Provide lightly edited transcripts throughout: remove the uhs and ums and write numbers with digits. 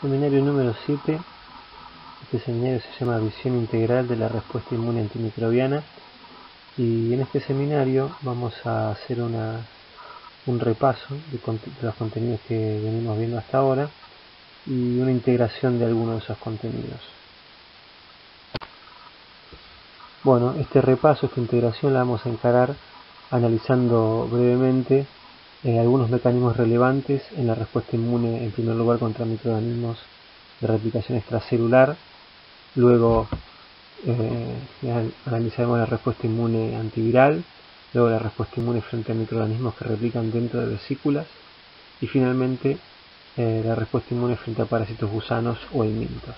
Seminario número 7. Este seminario se llama Visión Integral de la Respuesta Inmune Antimicrobiana, y en este seminario vamos a hacer un repaso de los contenidos que venimos viendo hasta ahora y una integración de algunos de esos contenidos. Bueno, este repaso, esta integración la vamos a encarar analizando brevemente algunos mecanismos relevantes en la respuesta inmune, en primer lugar contra microorganismos de replicación extracelular. Luego analizaremos la respuesta inmune antiviral, luego la respuesta inmune frente a microorganismos que replican dentro de vesículas, y finalmente la respuesta inmune frente a parásitos gusanos o helmintos.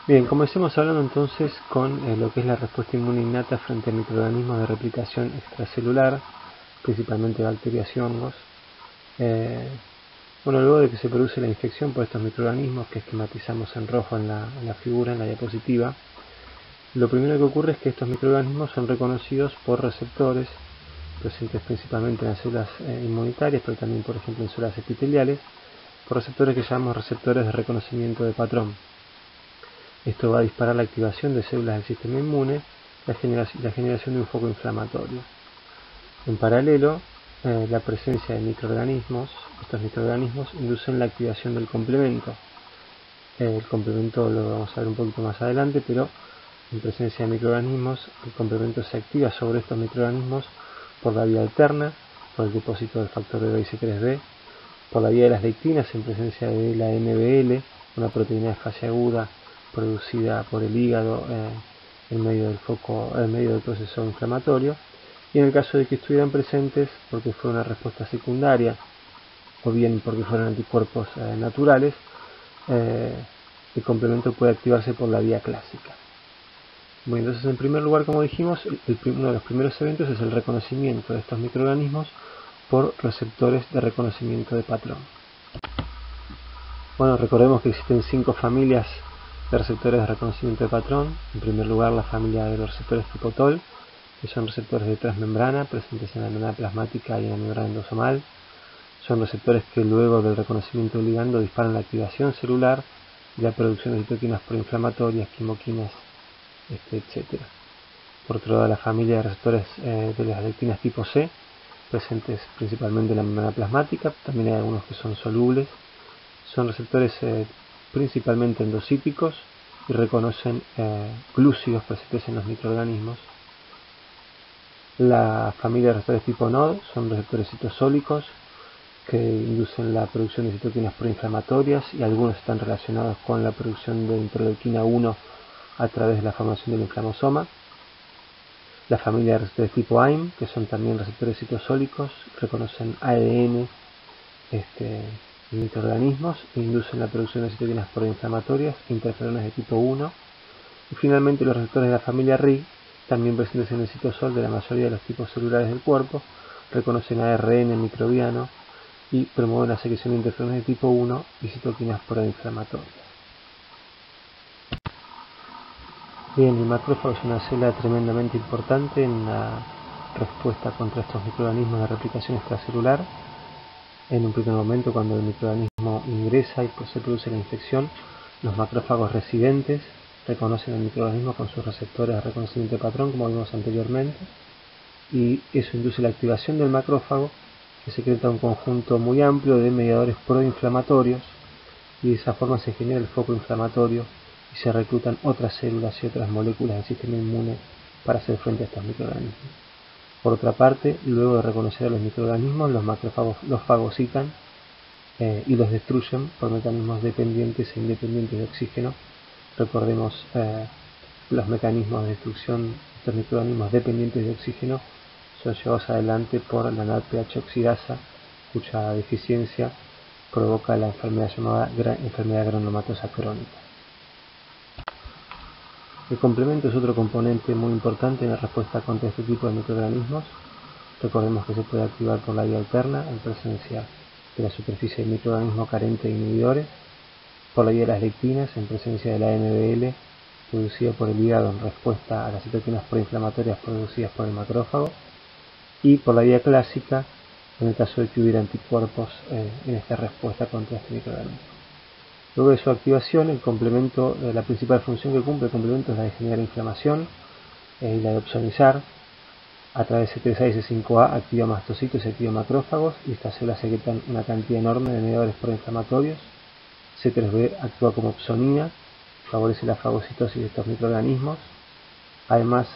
Bien, comencemos hablando entonces con lo que es la respuesta inmune innata frente a microorganismos de replicación extracelular, principalmente bacterias y hongos. Bueno, luego de que se produce la infección por estos microorganismos, que esquematizamos en rojo en la figura, en la diapositiva, lo primero que ocurre es que estos microorganismos son reconocidos por receptores presentes principalmente en las células inmunitarias, pero también, por ejemplo, en células epiteliales, por receptores que llamamos receptores de reconocimiento de patrón. Esto va a disparar la activación de células del sistema inmune, la generación de un foco inflamatorio. En paralelo, la presencia de microorganismos, estos microorganismos inducen la activación del complemento. El complemento lo vamos a ver un poquito más adelante, pero en presencia de microorganismos, el complemento se activa sobre estos microorganismos por la vía alterna, por el depósito del factor B y C3b, por la vía de las lectinas en presencia de la MBL, una proteína de fase aguda producida por el hígado en medio del proceso inflamatorio, y en el caso de que estuvieran presentes porque fue una respuesta secundaria o bien porque fueran anticuerpos naturales, el complemento puede activarse por la vía clásica. Bueno, entonces en primer lugar, como dijimos, uno de los primeros eventos es el reconocimiento de estos microorganismos por receptores de reconocimiento de patrón. Bueno, recordemos que existen 5 familias de receptores de reconocimiento de patrón. En primer lugar, la familia de los receptores tipo TOL, que son receptores de transmembrana presentes en la membrana plasmática y en la membrana endosomal. Son receptores que luego del reconocimiento del ligando disparan la activación celular y la producción de citoquinas proinflamatorias, quimoquinas, etc. Por otro lado, la familia de receptores de las lectinas tipo C, presentes principalmente en la membrana plasmática, también hay algunos que son solubles. Son receptores principalmente endocíticos y reconocen glúcidos presentes en los microorganismos. La familia de receptores tipo NOD son receptores citosólicos que inducen la producción de citoquinas proinflamatorias, y algunos están relacionados con la producción de interleuquina 1 a través de la formación del inflamosoma. La familia de receptores tipo AIM, que son también receptores citosólicos, reconocen ADN en microorganismos e inducen la producción de citoquinas proinflamatorias e interferones de tipo 1. Y finalmente los receptores de la familia RIG, también presentes en el citosol de la mayoría de los tipos celulares del cuerpo, reconocen ARN microbiano y promueven la secreción de interferones de tipo 1 y citoquinas proinflamatorias. Bien, el macrófago es una célula tremendamente importante en la respuesta contra estos microorganismos de replicación extracelular. En un primer momento, cuando el microorganismo ingresa y se produce la infección, los macrófagos residentes reconocen el microorganismo con sus receptores de reconocimiento de patrón, como vimos anteriormente, y eso induce la activación del macrófago, que secreta un conjunto muy amplio de mediadores proinflamatorios, y de esa forma se genera el foco inflamatorio y se reclutan otras células y otras moléculas del sistema inmune para hacer frente a estos microorganismos. Por otra parte, luego de reconocer a los microorganismos, los macrófagos los fagocitan y los destruyen por mecanismos dependientes e independientes de oxígeno. Recordemos los mecanismos de destrucción de estos microorganismos dependientes de oxígeno son llevados adelante por la NADPH oxidasa, cuya deficiencia provoca la enfermedad llamada enfermedad granulomatosa crónica. El complemento es otro componente muy importante en la respuesta contra este tipo de microorganismos. Recordemos que se puede activar por la vía alterna en presencia de la superficie del microorganismo carente de inhibidores, por la vía de las lectinas en presencia de la MBL producida por el hígado en respuesta a las citoquinas proinflamatorias producidas por el macrófago, y por la vía clásica en el caso de que hubiera anticuerpos en esta respuesta contra este microorganismo. Luego de su activación, el complemento, la principal función que cumple el complemento es la de generar inflamación y la de opsonizar. A través de C3A y C5A activa mastocitos y activa macrófagos, y estas células secretan una cantidad enorme de mediadores proinflamatorios. C3B actúa como opsonina, favorece la fagocitosis de estos microorganismos. Además,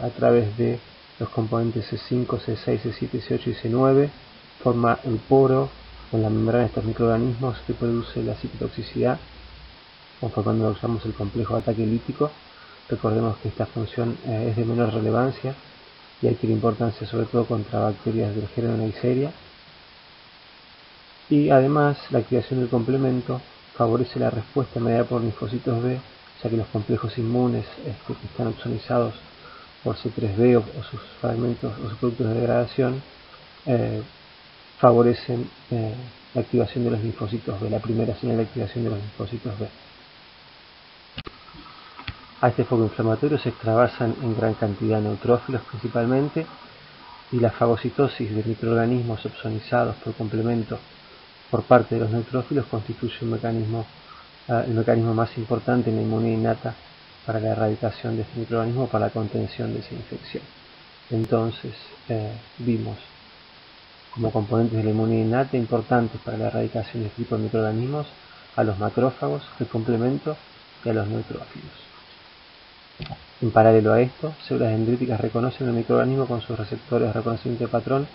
a través de los componentes C5, C6, C7, C8 y C9, forma el poro con la membrana de estos microorganismos que produce la citotoxicidad, conformando lo que llamamos el complejo de ataque lítico. Recordemos que esta función es de menor relevancia y adquiere importancia sobre todo contra bacterias del género Neisseria. Y además, la activación del complemento favorece la respuesta mediada por linfocitos B, ya que los complejos inmunes que están opsonizados por C3b o sus fragmentos o sus productos de degradación favorecen la activación de los linfocitos B, la primera señal de activación de los linfocitos B. A este foco inflamatorio se extravasan en gran cantidad de neutrófilos principalmente, y la fagocitosis de microorganismos opsonizados por complemento por parte de los neutrófilos constituye un mecanismo, el mecanismo más importante en la inmunidad innata para la erradicación de este microorganismo, para la contención de esa infección. Entonces, vimos como componentes de la inmunidad innata importantes para la erradicación de este tipo de microorganismos a los macrófagos, el complemento y a los neutrófilos. En paralelo a esto, células dendríticas reconocen el microorganismo con sus receptores de reconocimiento de patrón,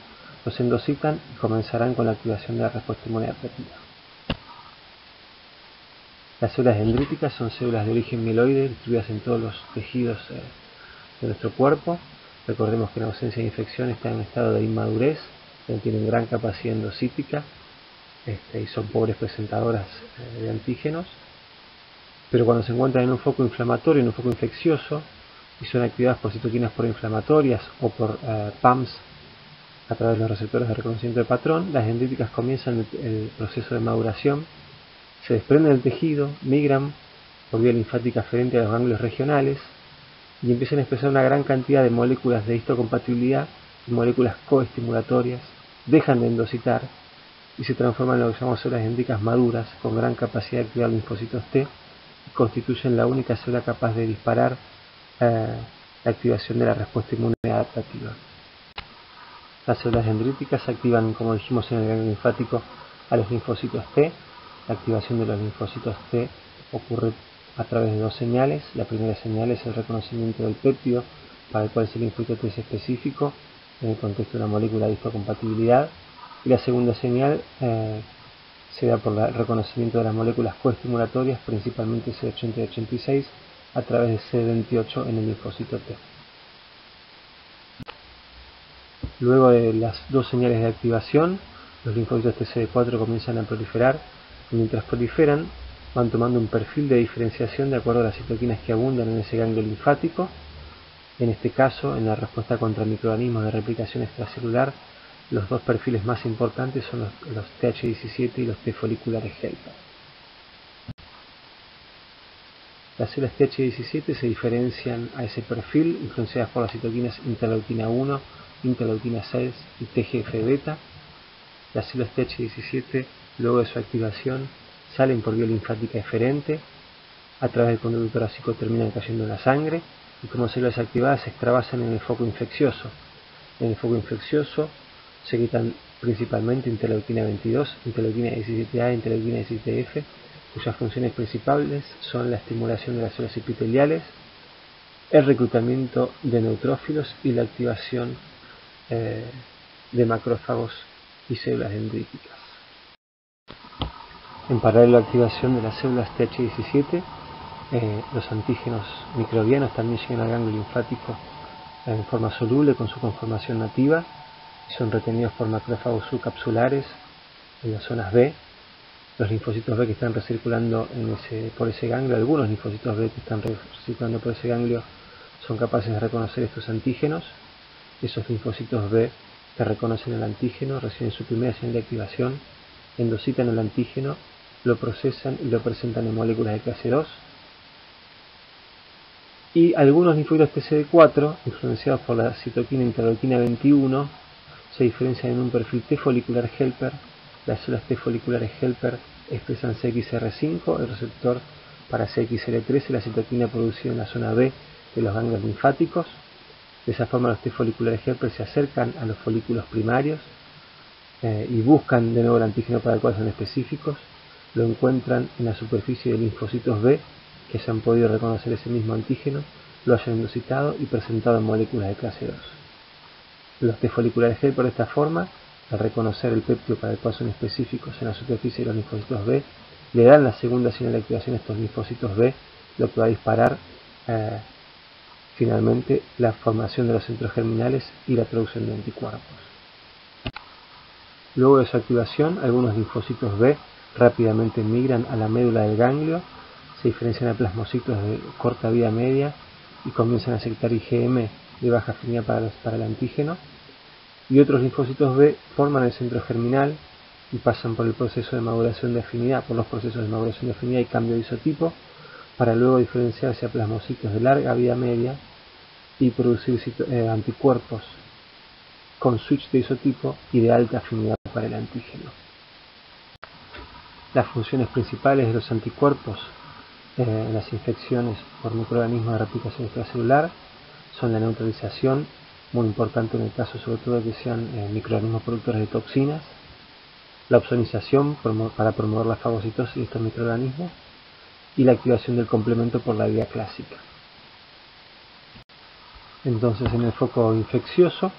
los endocitan y comenzarán con la activación de la respuesta inmunitaria. Las células dendríticas son células de origen mieloide distribuidas en todos los tejidos de nuestro cuerpo. Recordemos que en ausencia de infección están en un estado de inmadurez, donde tienen gran capacidad endocítica y son pobres presentadoras de antígenos. Pero cuando se encuentran en un foco inflamatorio, en un foco infeccioso, y son activadas por citoquinas proinflamatorias o por PAMs a través de los receptores de reconocimiento de patrón, las dendríticas comienzan el proceso de maduración, se desprenden del tejido, migran por vía linfática aferente a los ganglios regionales y empiezan a expresar una gran cantidad de moléculas de histocompatibilidad y moléculas coestimulatorias, dejan de endocitar y se transforman en lo que llamamos células dendríticas maduras con gran capacidad de activar linfocitos T, y constituyen la única célula capaz de disparar la activación de la respuesta inmune adaptativa. Las células dendríticas activan, como dijimos en el ganglio linfático, a los linfocitos T. La activación de los linfocitos T ocurre a través de dos señales. La primera señal es el reconocimiento del péptido, para el cual ese linfocito T es específico en el contexto de una molécula de histocompatibilidad. Y la segunda señal se da por el reconocimiento de las moléculas coestimulatorias, principalmente C80 y 86, a través de CD28 en el linfocito T. Luego de las dos señales de activación, los linfocitos TCD4 comienzan a proliferar, y mientras proliferan van tomando un perfil de diferenciación de acuerdo a las citoquinas que abundan en ese ganglio linfático. En este caso, en la respuesta contra microorganismos de replicación extracelular, los dos perfiles más importantes son los TH17 y los T foliculares helper. Las células TH17 se diferencian a ese perfil, influenciadas por las citoquinas interleuquina 1, interleuquina 6 y TGF-beta. Las células TH17, luego de su activación, salen por vía linfática eferente, a través del conducto torácico terminan cayendo en la sangre, y como células activadas se extravasan en el foco infeccioso. En el foco infeccioso se quitan principalmente interleuquina 22, interleuquina 17A e interleuquina 17F, cuyas funciones principales son la estimulación de las células epiteliales, el reclutamiento de neutrófilos y la activación de macrófagos y células dendríticas. En paralelo a la activación de las células TH17, los antígenos microbianos también llegan al ganglio linfático en forma soluble con su conformación nativa y son retenidos por macrófagos subcapsulares en las zonas B. Los linfocitos B que están recirculando por ese ganglio, algunos linfocitos B que están recirculando por ese ganglio, son capaces de reconocer estos antígenos. Esos linfocitos B que reconocen el antígeno reciben su primera señal de activación, endocitan el antígeno, lo procesan y lo presentan en moléculas de clase 2. Y algunos linfocitos TCD4, influenciados por la citoquina interleuquina 21, se diferencian en un perfil T folicular helper. Las células T foliculares helper expresan CXR5, el receptor para CXL3 es la citoquina producida en la zona B de los ganglios linfáticos. De esa forma los T foliculares helper se acercan a los folículos primarios y buscan de nuevo el antígeno para el cual son específicos. Lo encuentran en la superficie de linfocitos B que se han podido reconocer ese mismo antígeno, lo hayan endocitado y presentado en moléculas de clase 2. Los T foliculares helper de esta forma, al reconocer el péptido para el cual son específicos en la superficie de los linfocitos B, le dan la segunda señal de activación a estos linfocitos B, lo que va a disparar finalmente la formación de los centros germinales y la producción de anticuerpos. Luego de su activación, algunos linfocitos B rápidamente migran a la médula del ganglio, se diferencian a plasmocitos de corta vida media y comienzan a sectar IgM de baja afinidad para el antígeno, y otros linfocitos B forman el centro germinal y pasan por el proceso de maduración de afinidad, por los procesos de maduración de afinidad y cambio de isotipo, para luego diferenciarse a plasmocitos de larga vida media y producir anticuerpos con switch de isotipo y de alta afinidad para el antígeno. Las funciones principales de los anticuerpos en las infecciones por microorganismos de replicación extracelular son la neutralización, muy importante en el caso sobre todo de que sean microorganismos productores de toxinas, la opsonización para promover la fagocitosis de estos microorganismos y la activación del complemento por la vía clásica. Entonces, en el foco infeccioso,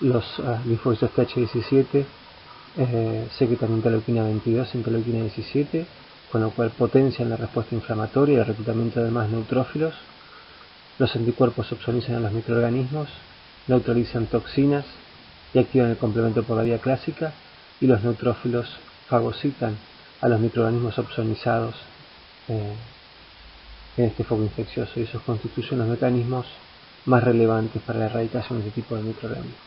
los linfocitos TH17 secretan interleuquina 22 e interleuquina 17, con lo cual potencian la respuesta inflamatoria y el reclutamiento de más neutrófilos. Los anticuerpos opsonizan a los microorganismos, neutralizan toxinas y activan el complemento por la vía clásica, y los neutrófilos fagocitan a los microorganismos opsonizados en este foco infeccioso, y esos constituyen los mecanismos más relevantes para la erradicación de este tipo de microorganismos.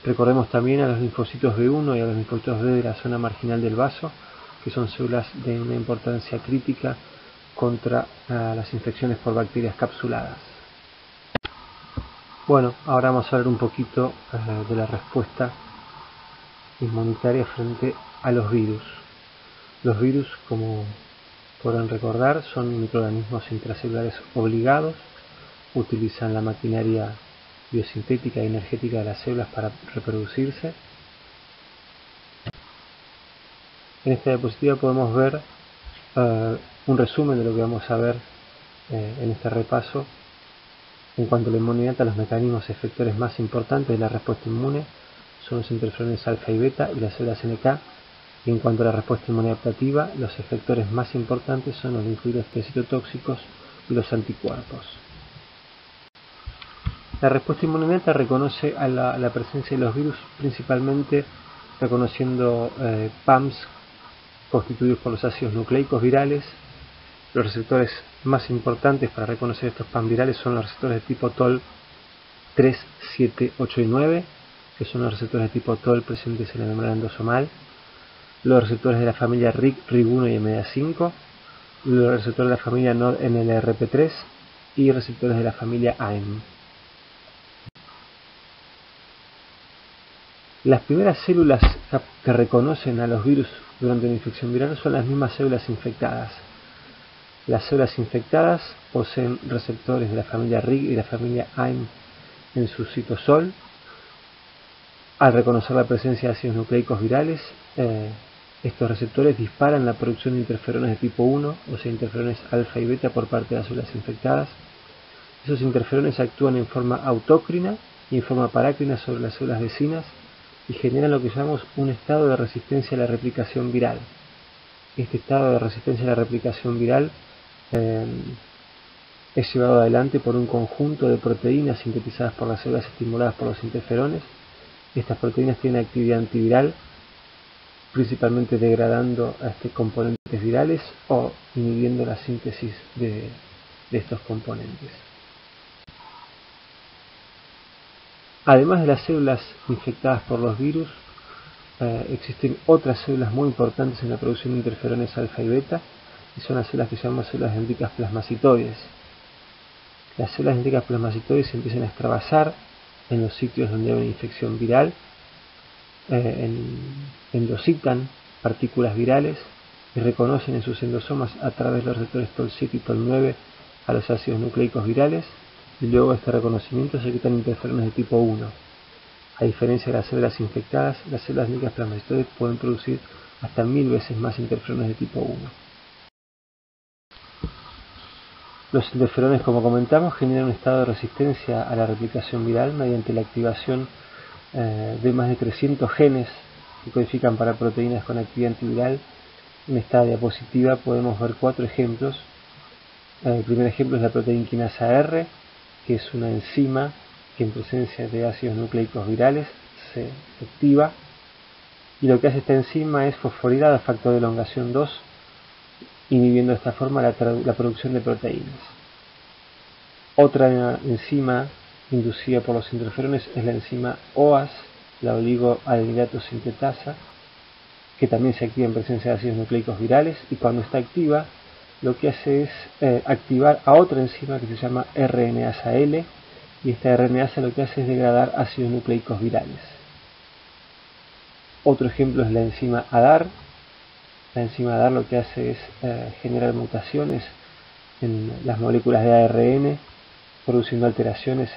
Recordemos también a los linfocitos B1 y a los linfocitos B de la zona marginal del vaso, que son células de una importancia crítica contra las infecciones por bacterias capsuladas. Bueno, ahora vamos a hablar un poquito de la respuesta inmunitaria frente a los virus. Los virus, como podrán recordar, son microorganismos intracelulares obligados, utilizan la maquinaria biosintética y energética de las células para reproducirse. En esta diapositiva podemos ver un resumen de lo que vamos a ver en este repaso. En cuanto a la inmunidad, los mecanismos efectores más importantes de la respuesta inmune son los interferones alfa y beta y las células NK, y en cuanto a la respuesta inmunadaptativa, los efectores más importantes son los linfocitos T citotóxicos y los anticuerpos. La respuesta inmunitaria reconoce a la presencia de los virus principalmente reconociendo PAMs constituidos por los ácidos nucleicos virales. Los receptores más importantes para reconocer estos PAM virales son los receptores de tipo TOL 3, 7, 8 y 9, que son los receptores de tipo TOL presentes en la membrana endosomal, los receptores de la familia RIG, RIG1 y MDA5, los receptores de la familia NOD-NLRP3 y receptores de la familia AIM. Las primeras células que reconocen a los virus durante una infección viral son las mismas células infectadas. Las células infectadas poseen receptores de la familia RIG y de la familia AIM en su citosol. Al reconocer la presencia de ácidos nucleicos virales, estos receptores disparan la producción de interferones de tipo 1, o sea, interferones alfa y beta por parte de las células infectadas. Esos interferones actúan en forma autócrina y en forma parácrina sobre las células vecinas y generan lo que llamamos un estado de resistencia a la replicación viral. Este estado de resistencia a la replicación viral es llevado adelante por un conjunto de proteínas sintetizadas por las células estimuladas por los interferones. Estas proteínas tienen actividad antiviral, principalmente degradando a componentes virales o inhibiendo la síntesis de estos componentes. Además de las células infectadas por los virus, existen otras células muy importantes en la producción de interferones alfa y beta, y son las células que llamamos células dendritas plasmacitoides. Las células dendritas plasmacitoides empiezan a extravasar en los sitios donde hay una infección viral, endocitan partículas virales y reconocen en sus endosomas a través de los receptores TOL7 y TOL9 a los ácidos nucleicos virales, y luego de este reconocimiento secretan interferones de tipo 1. A diferencia de las células infectadas, las células negras plasmacitoides pueden producir hasta 1000 veces más interferones de tipo 1. Los interferones, como comentamos, generan un estado de resistencia a la replicación viral mediante la activación de más de 300 genes que codifican para proteínas con actividad antiviral. En esta diapositiva podemos ver 4 ejemplos. El primer ejemplo es la proteína quinasa R, que es una enzima que en presencia de ácidos nucleicos virales se activa, y lo que hace esta enzima es fosforilada al factor de elongación 2, inhibiendo de esta forma la producción de proteínas. Otra enzima inducida por los interferones es la enzima OAS, la oligoalanilato sintetasa, que también se activa en presencia de ácidos nucleicos virales, y cuando está activa lo que hace es activar a otra enzima que se llama RNasa L, y esta RNasa lo que hace es degradar ácidos nucleicos virales. Otro ejemplo es la enzima ADAR. La enzima ADAR lo que hace es generar mutaciones en las moléculas de ARN, produciendo alteraciones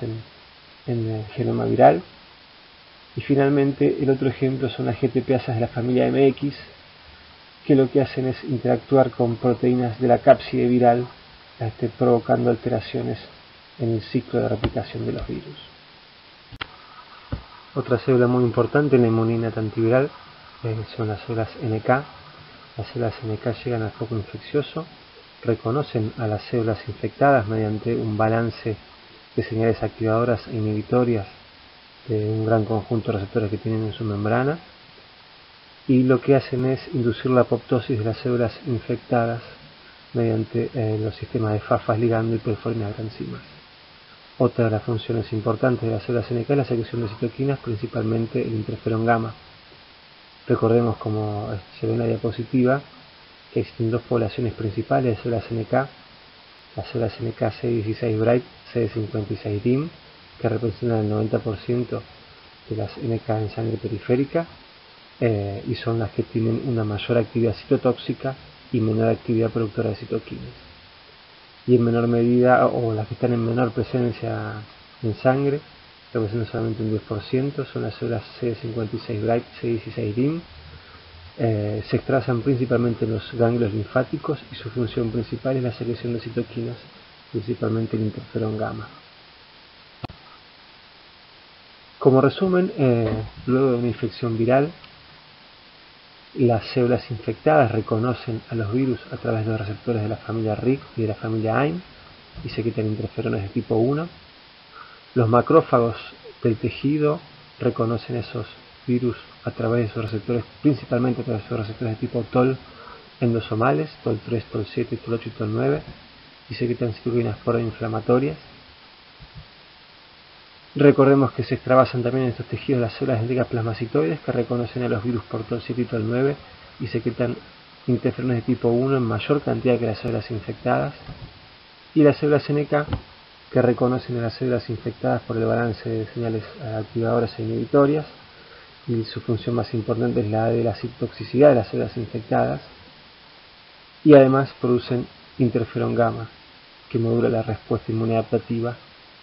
en el genoma viral. Y finalmente el otro ejemplo son las GTPasas de la familia MX, que lo que hacen es interactuar con proteínas de la cápside viral, provocando alteraciones en el ciclo de replicación de los virus. Otra célula muy importante en la inmunidad antiviral son las células NK. Las células NK llegan al foco infeccioso, reconocen a las células infectadas mediante un balance de señales activadoras e inhibitorias de un gran conjunto de receptores que tienen en su membrana, y lo que hacen es inducir la apoptosis de las células infectadas mediante los sistemas de FAFAS ligando y perforina de enzimas. Otra de las funciones importantes de las células NK es la secreción de citoquinas, principalmente el interferón gamma. Recordemos, como se ve en la diapositiva, que existen dos poblaciones principales de células NK: las células NK CD16 Bright, CD56 DIM, que representan el 90% de las NK en sangre periférica, y son las que tienen una mayor actividad citotóxica y menor actividad productora de citoquinas. Y en menor medida, o las que están en menor presencia en sangre, representan solamente un 10%, son las células CD56 Bright, CD16 DIM. Se extrasan principalmente en los ganglios linfáticos y su función principal es la secreción de citoquinas, principalmente el interferón gamma. Como resumen, luego de una infección viral, las células infectadas reconocen a los virus a través de los receptores de la familia RIC y de la familia AIM y secretan interferones de tipo 1. Los macrófagos del tejido reconocen esos virus a través de sus receptores, principalmente a través de sus receptores de tipo TOL endosomales, TOL3, TOL7, TOL8 y TOL9, y secretan citoquinas proinflamatorias. Recordemos que se extravasan también en estos tejidos las células dendritas plasmacitoides, que reconocen a los virus por TOL7 y TOL9 y secretan interferones de tipo 1 en mayor cantidad que las células infectadas. Y las células NK, que reconocen a las células infectadas por el balance de señales activadoras e inhibitorias, y su función más importante es la de la citotoxicidad de las células infectadas, y además producen interferón gamma, que modula la respuesta inmunoadaptativa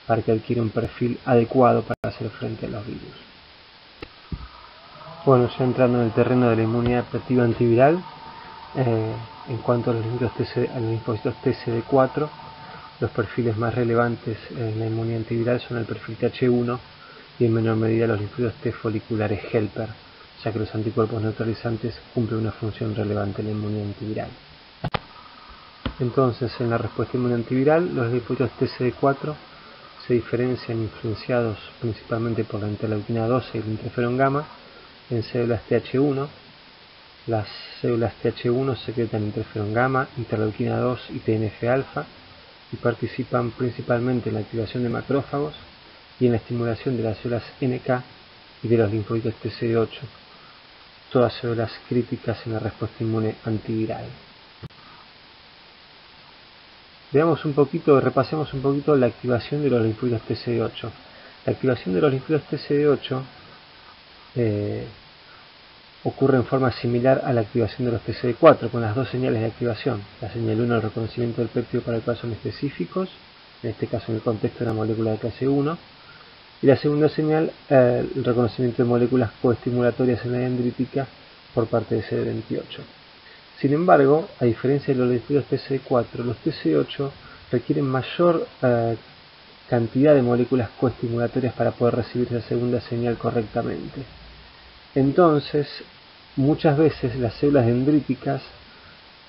para que adquiera un perfil adecuado para hacer frente a los virus. Bueno, ya entrando en el terreno de la inmunidad adaptativa antiviral, en cuanto a los linfocitos TCD4, los perfiles más relevantes en la inmunidad antiviral son el perfil TH1 y en menor medida los linfocitos T foliculares helper, ya que los anticuerpos neutralizantes cumplen una función relevante en la inmunidad antiviral. Entonces, en la respuesta inmune antiviral, los linfocitos TCD4 se diferencian influenciados principalmente por la interleuquina 12 y el interferón gamma en células TH1. Las células TH1 secretan interferón gamma, interleuquina 2 y TNF-alfa y participan principalmente en la activación de macrófagos y en la estimulación de las células NK y de los linfocitos TCD8, todas células críticas en la respuesta inmune antiviral. Repasemos un poquito la activación de los linfocitos TCD8. La activación de los linfocitos TCD8 ocurre en forma similar a la activación de los TCD4, con las dos señales de activación. La señal 1, el reconocimiento del péptido para el cual son específicos, en este caso en el contexto de una molécula de clase 1, y la segunda señal, el reconocimiento de moléculas coestimulatorias en la dendrítica por parte de CD28. Sin embargo, a diferencia de los linfocitos TCD4, los TCD8 requieren mayor cantidad de moléculas coestimulatorias para poder recibir esa segunda señal correctamente. Entonces, muchas veces las células dendríticas,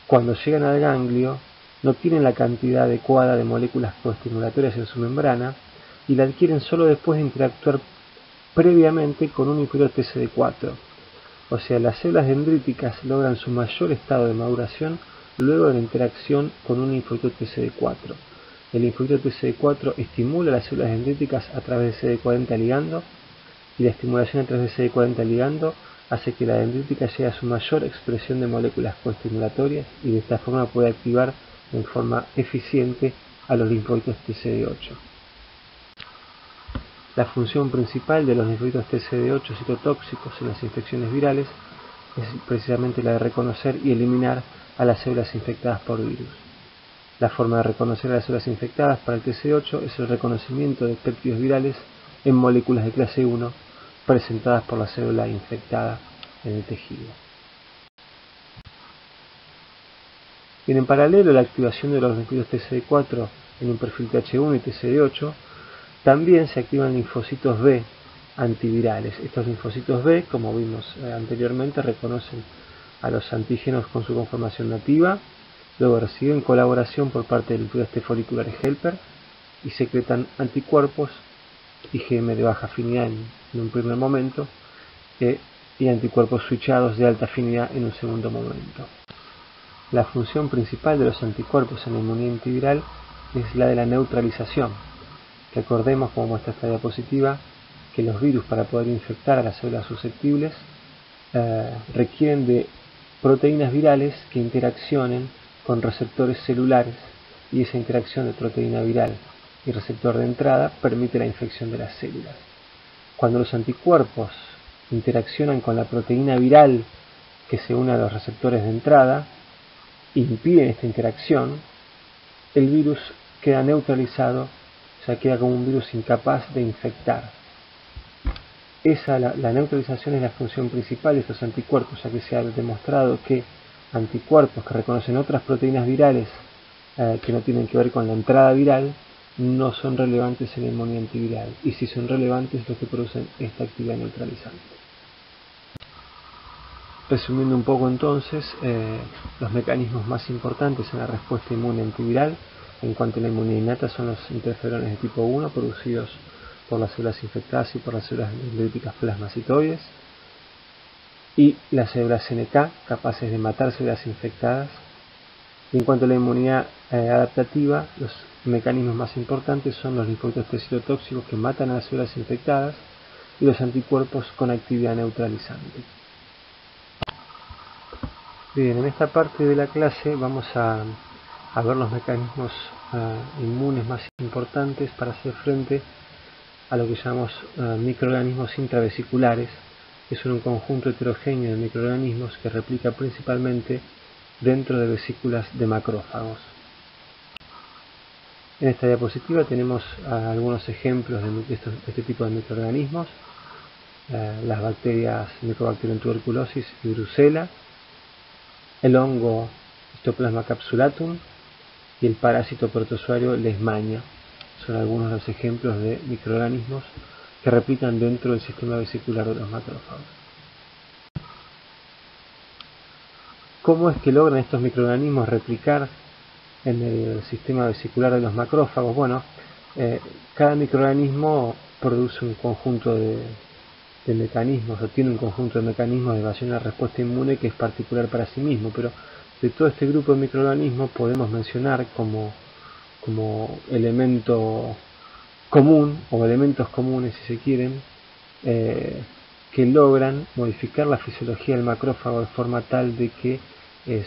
cuando llegan al ganglio, no tienen la cantidad adecuada de moléculas coestimulatorias en su membrana y la adquieren solo después de interactuar previamente con un inhibidor TCD4. O sea, las células dendríticas logran su mayor estado de maduración luego de la interacción con un inhibidor TCD4. El inhibidor TCD4 estimula las células dendríticas a través de CD40 ligando, y la estimulación a través de CD40 ligando hace que la dendrítica llegue a su mayor expresión de moléculas coestimulatorias y de esta forma puede activar en forma eficiente a los linfocitos TCD8. La función principal de los linfocitos TCD8 citotóxicos en las infecciones virales es precisamente la de reconocer y eliminar a las células infectadas por virus. La forma de reconocer a las células infectadas para el TCD8 es el reconocimiento de péptidos virales en moléculas de clase 1 presentadas por la célula infectada en el tejido. Bien, en paralelo a la activación de los linfocitos TCD4 en un perfil TH1 y TCD8, también se activan linfocitos B antivirales. Estos linfocitos B, como vimos anteriormente, reconocen a los antígenos con su conformación nativa, luego reciben colaboración por parte del linfocitos T foliculares helper y secretan anticuerpos IgM de baja afinidad en un primer momento y anticuerpos switchados de alta afinidad en un segundo momento. La función principal de los anticuerpos en la inmunidad antiviral es la de la neutralización. Recordemos, como muestra esta diapositiva, que los virus, para poder infectar a las células susceptibles, requieren de proteínas virales que interaccionen con receptores celulares, y esa interacción de proteína viral y receptor de entrada permite la infección de las células. Cuando los anticuerpos interaccionan con la proteína viral que se une a los receptores de entrada, impiden esta interacción, el virus queda neutralizado, o sea, queda como un virus incapaz de infectar. La neutralización es la función principal de estos anticuerpos, ya que se ha demostrado que anticuerpos que reconocen otras proteínas virales que no tienen que ver con la entrada viral no son relevantes en la inmunidad antiviral, y si son relevantes los que producen esta actividad neutralizante. Resumiendo un poco entonces, los mecanismos más importantes en la respuesta inmune antiviral en cuanto a la inmunidad innata son los interferones de tipo 1 producidos por las células infectadas y por las células dendríticas plasmacitoides, y las células NK capaces de matar células infectadas. Y en cuanto a la inmunidad adaptativa, los mecanismos más importantes son los linfocitos T citotóxicos que matan a las células infectadas y los anticuerpos con actividad neutralizante. Bien, en esta parte de la clase vamos a ver los mecanismos inmunes más importantes para hacer frente a lo que llamamos microorganismos intravesiculares, que son un conjunto heterogéneo de microorganismos que replica principalmente dentro de vesículas de macrófagos. En esta diapositiva tenemos algunos ejemplos de este tipo de microorganismos: las bacterias Mycobacterium tuberculosis y Brucella, el hongo Histoplasma capsulatum y el parásito protozoario Leishmania. Son algunos de los ejemplos de microorganismos que replican dentro del sistema vesicular de los macrófagos. ¿Cómo es que logran estos microorganismos replicar en el sistema vesicular de los macrófagos? Bueno, cada microorganismo produce un conjunto de mecanismos, o tiene un conjunto de mecanismos de evasión a la respuesta inmune que es particular para sí mismo, pero de todo este grupo de microorganismos podemos mencionar como elemento común, o elementos comunes si se quieren, que logran modificar la fisiología del macrófago de forma tal de que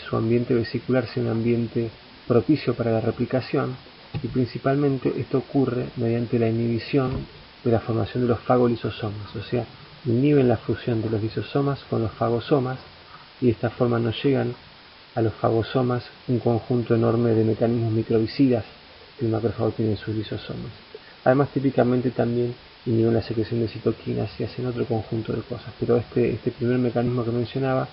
su ambiente vesicular sea un ambiente propicio para la replicación, y principalmente esto ocurre mediante la inhibición de la formación de los fagolisosomas, o sea, inhiben la fusión de los lisosomas con los fagosomas y de esta forma no llegan a los fagosomas un conjunto enorme de mecanismos microbicidas que el macrófago tiene en sus lisosomas. Además, típicamente también inhiben la secreción de citoquinas y hacen otro conjunto de cosas, pero este primer mecanismo que mencionaba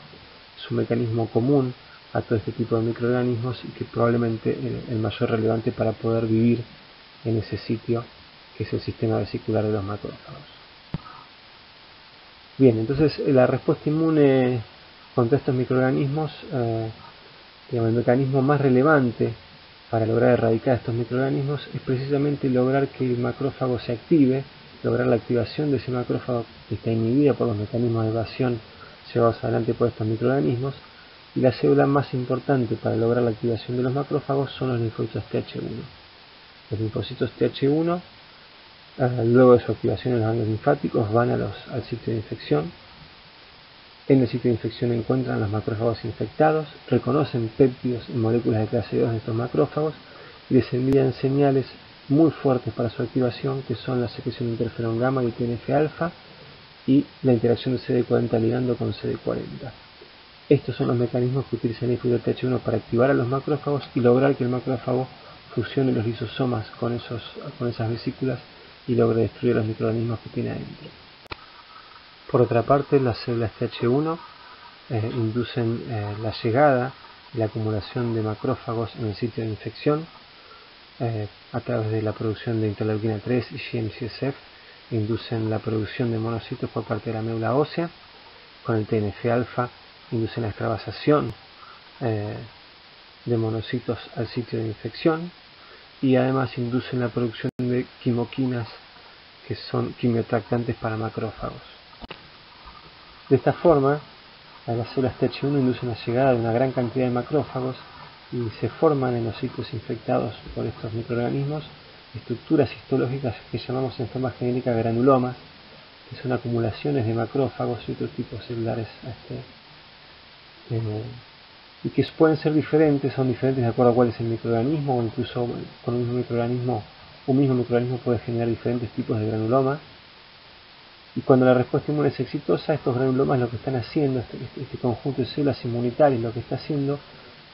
es un mecanismo común a todo este tipo de microorganismos y que probablemente el mayor relevante para poder vivir en ese sitio, que es el sistema vesicular de los macrófagos. Bien, entonces la respuesta inmune contra estos microorganismos, el mecanismo más relevante para lograr erradicar estos microorganismos es precisamente lograr que el macrófago se active, lograr la activación de ese macrófago que está inhibida por los mecanismos de evasión llevados adelante por estos microorganismos, y la célula más importante para lograr la activación de los macrófagos son los linfocitos Th1. Los linfocitos Th1, luego de su activación en los ganglios linfáticos, van al sitio de infección. En el sitio de infección encuentran los macrófagos infectados, reconocen péptidos y moléculas de clase 2 de estos macrófagos y les envían señales muy fuertes para su activación, que son la secreción de interferón gamma y TNF-alfa y la interacción de CD40 ligando con CD40. Estos son los mecanismos que utiliza el linfocito Th1 para activar a los macrófagos y lograr que el macrófago fusione los lisosomas con esas vesículas y logre destruir los microorganismos que tiene adentro. Por otra parte, las células Th1 inducen la llegada y la acumulación de macrófagos en el sitio de infección a través de la producción de interleuquina 3 y GM-CSF, inducen la producción de monocitos por parte de la médula ósea. Con el TNF-alfa inducen la extravasación de monocitos al sitio de infección y además inducen la producción de quimoquinas, que son quimiotractantes para macrófagos. De esta forma, las células Th1 inducen la llegada de una gran cantidad de macrófagos y se forman en los sitios infectados por estos microorganismos estructuras histológicas que llamamos en forma genérica granulomas, que son acumulaciones de macrófagos y otros tipos celulares y que pueden ser diferentes, son diferentes de acuerdo a cuál es el microorganismo, o incluso con un mismo microorganismo puede generar diferentes tipos de granuloma. Y cuando la respuesta inmune es exitosa, estos granulomas lo que están haciendo, este conjunto de células inmunitarias lo que está haciendo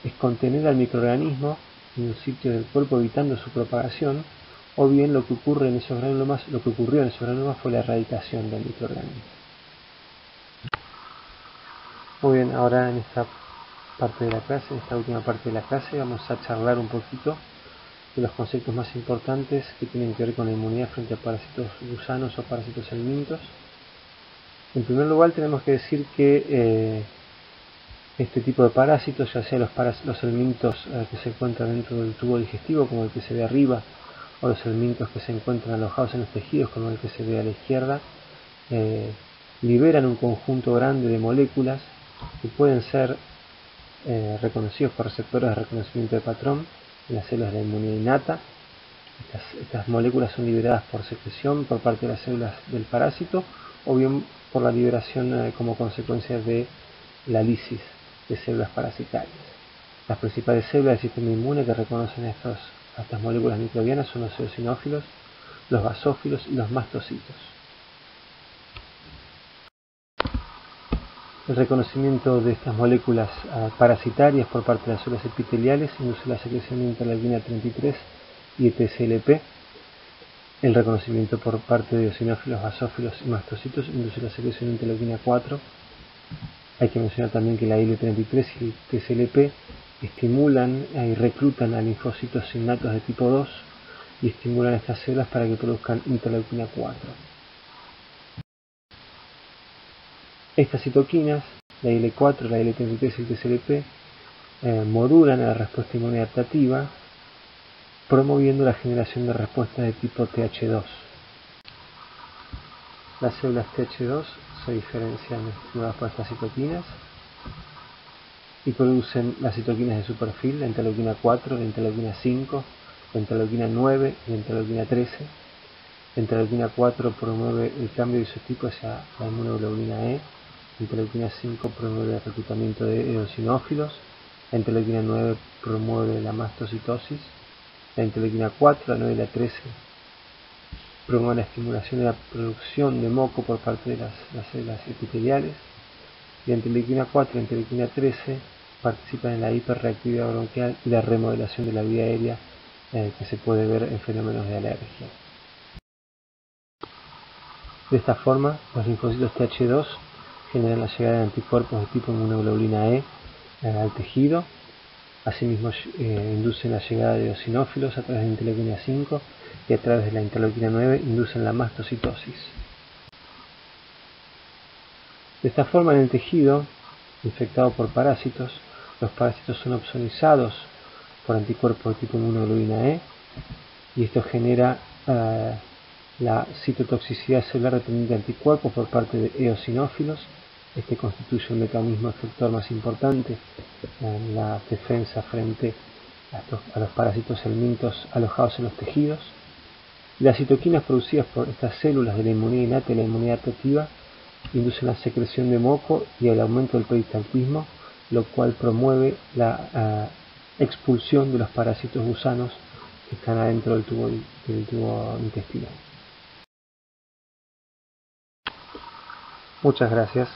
es contener al microorganismo en un sitio del cuerpo evitando su propagación, o bien lo que ocurrió en esos granulomas fue la erradicación del microorganismo. Muy bien, ahora en esta última parte de la clase, vamos a charlar un poquito de los conceptos más importantes que tienen que ver con la inmunidad frente a parásitos gusanos o parásitos helmintos. En primer lugar, tenemos que decir que este tipo de parásitos, ya sea los helmintos que se encuentran dentro del tubo digestivo, como el que se ve arriba, o los helmintos que se encuentran alojados en los tejidos, como el que se ve a la izquierda, liberan un conjunto grande de moléculas que pueden ser reconocidos por receptores de reconocimiento de patrón en las células de la inmunidad innata. Estas moléculas son liberadas por secreción por parte de las células del parásito o bien por la liberación como consecuencia de la lisis de células parasitarias. Las principales células del sistema inmune que reconocen a estas moléculas microbianas son los eosinófilos, los basófilos y los mastocitos. El reconocimiento de estas moléculas parasitarias por parte de las células epiteliales induce la secreción de interleuquina 33 y de TSLP. El reconocimiento por parte de eosinófilos, basófilos y mastocitos induce la secreción de interleuquina 4. Hay que mencionar también que la IL-33 y TSLP estimulan y reclutan a linfocitos innatos de tipo 2 y estimulan a estas células para que produzcan interleuquina 4. Estas citoquinas, la IL-4, la IL-33 y el TSLP, modulan la respuesta inmune adaptativa, promoviendo la generación de respuestas de tipo Th2. Las células Th2 se diferencian estimuladas por estas citoquinas y producen las citoquinas de su perfil, la interleuquina 4, la interleuquina 5, la interleuquina 9 y la interleuquina 13. La interleuquina 4 promueve el cambio de isotipo hacia la inmunoglobulina E. La interleuquina 5 promueve el reclutamiento de eosinófilos. La interleuquina 9 promueve la mastocitosis. La interleuquina 4, la 9 y la 13 promueve la estimulación de la producción de moco por parte de las células epiteliales, y la interleuquina 4 y la interleuquina 13 participan en la hiperreactividad bronquial y la remodelación de la vía aérea que se puede ver en fenómenos de alergia. De esta forma, los linfocitos Th2 generan la llegada de anticuerpos de tipo inmunoglobulina E al tejido. Asimismo, inducen la llegada de eosinófilos a través de la interleuquina 5 y a través de la interleuquina 9 inducen la mastocitosis. De esta forma, en el tejido infectado por parásitos, los parásitos son opsonizados por anticuerpos de tipo inmunoglobulina E, y esto genera la citotoxicidad celular dependiente de anticuerpos por parte de eosinófilos. Este constituye un mecanismo efector más importante en la defensa frente a los parásitos helmintos alojados en los tejidos. Las citoquinas producidas por estas células de la inmunidad innata y la inmunidad adaptativa inducen la secreción de moco y el aumento del peristaltismo, lo cual promueve la expulsión de los parásitos gusanos que están adentro del tubo intestinal. Muchas gracias.